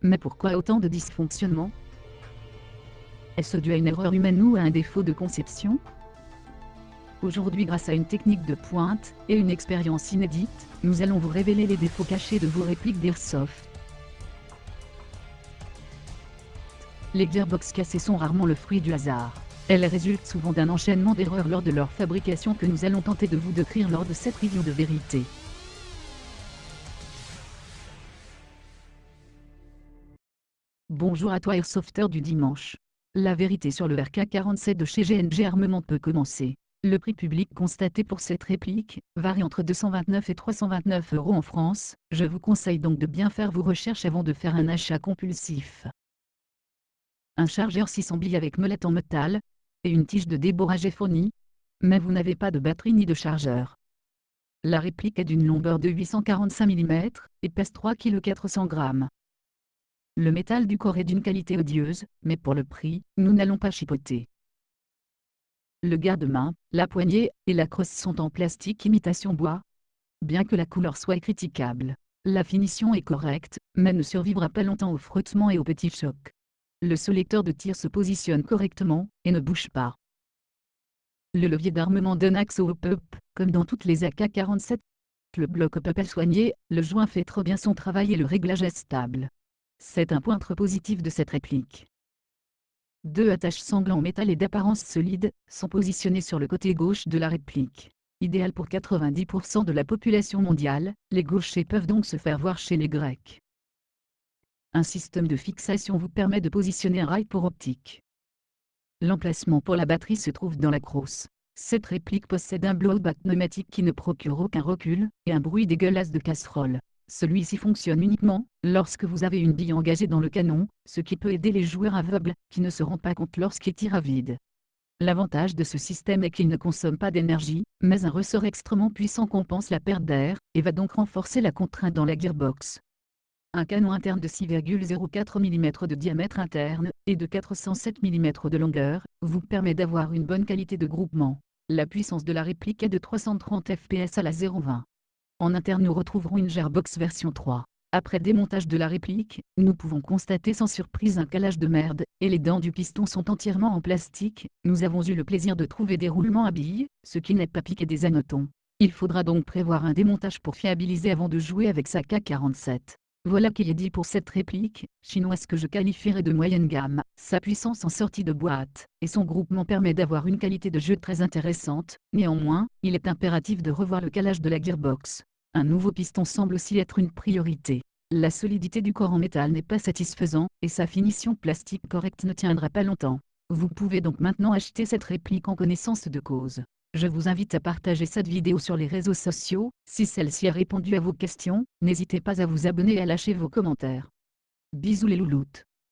Mais pourquoi autant de dysfonctionnements? Est-ce dû à une erreur humaine ou à un défaut de conception? Aujourd'hui, grâce à une technique de pointe et une expérience inédite, nous allons vous révéler les défauts cachés de vos répliques d'Airsoft. Les gearbox cassées sont rarement le fruit du hasard. Elles résultent souvent d'un enchaînement d'erreurs lors de leur fabrication que nous allons tenter de vous décrire lors de cette review de vérité. Bonjour à toi Airsofter du dimanche. La vérité sur le RK-47 de chez GNG Armement peut commencer. Le prix public constaté pour cette réplique varie entre 229 et 329 € en France. Je vous conseille donc de bien faire vos recherches avant de faire un achat compulsif. Un chargeur 600 billes avec molette en métal et une tige de déborrage est fournie, mais vous n'avez pas de batterie ni de chargeur. La réplique est d'une longueur de 845 mm et pèse 3,4 kg. Le métal du corps est d'une qualité odieuse, mais pour le prix, nous n'allons pas chipoter. Le garde-main, la poignée et la crosse sont en plastique imitation bois. Bien que la couleur soit critiquable, la finition est correcte, mais ne survivra pas longtemps au frottement et aux petits chocs. Le sélecteur de tir se positionne correctement et ne bouge pas. Le levier d'armement donne accès au pop-up, comme dans toutes les AK-47. Le bloc pop-up est soigné, le joint fait trop bien son travail et le réglage est stable. C'est un point très positif de cette réplique. Deux attaches sangles en métal et d'apparence solide sont positionnées sur le côté gauche de la réplique. Idéal pour 90% de la population mondiale, les gauchers peuvent donc se faire voir chez les Grecs. Un système de fixation vous permet de positionner un rail pour optique. L'emplacement pour la batterie se trouve dans la crosse. Cette réplique possède un blowback pneumatique qui ne procure aucun recul et un bruit dégueulasse de casserole. Celui-ci fonctionne uniquement lorsque vous avez une bille engagée dans le canon, ce qui peut aider les joueurs aveugles qui ne se rendent pas compte lorsqu'ils tirent à vide. L'avantage de ce système est qu'il ne consomme pas d'énergie, mais un ressort extrêmement puissant compense la perte d'air et va donc renforcer la contrainte dans la gearbox. Un canon interne de 6,04 mm de diamètre interne et de 407 mm de longueur vous permet d'avoir une bonne qualité de groupement. La puissance de la réplique est de 330 fps à la 0,20. En interne, nous retrouverons une gearbox version 3. Après démontage de la réplique, nous pouvons constater sans surprise un calage de merde, et les dents du piston sont entièrement en plastique. Nous avons eu le plaisir de trouver des roulements à billes, ce qui n'est pas piqué des hannetons. Il faudra donc prévoir un démontage pour fiabiliser avant de jouer avec sa K-47. Voilà qui est dit pour cette réplique chinoise que je qualifierais de moyenne gamme. Sa puissance en sortie de boîte et son groupement permet d'avoir une qualité de jeu très intéressante. Néanmoins, il est impératif de revoir le calage de la gearbox. Un nouveau piston semble aussi être une priorité. La solidité du corps en métal n'est pas satisfaisant et sa finition plastique correcte ne tiendra pas longtemps. Vous pouvez donc maintenant acheter cette réplique en connaissance de cause. Je vous invite à partager cette vidéo sur les réseaux sociaux. Si celle-ci a répondu à vos questions, n'hésitez pas à vous abonner et à lâcher vos commentaires. Bisous les louloutes.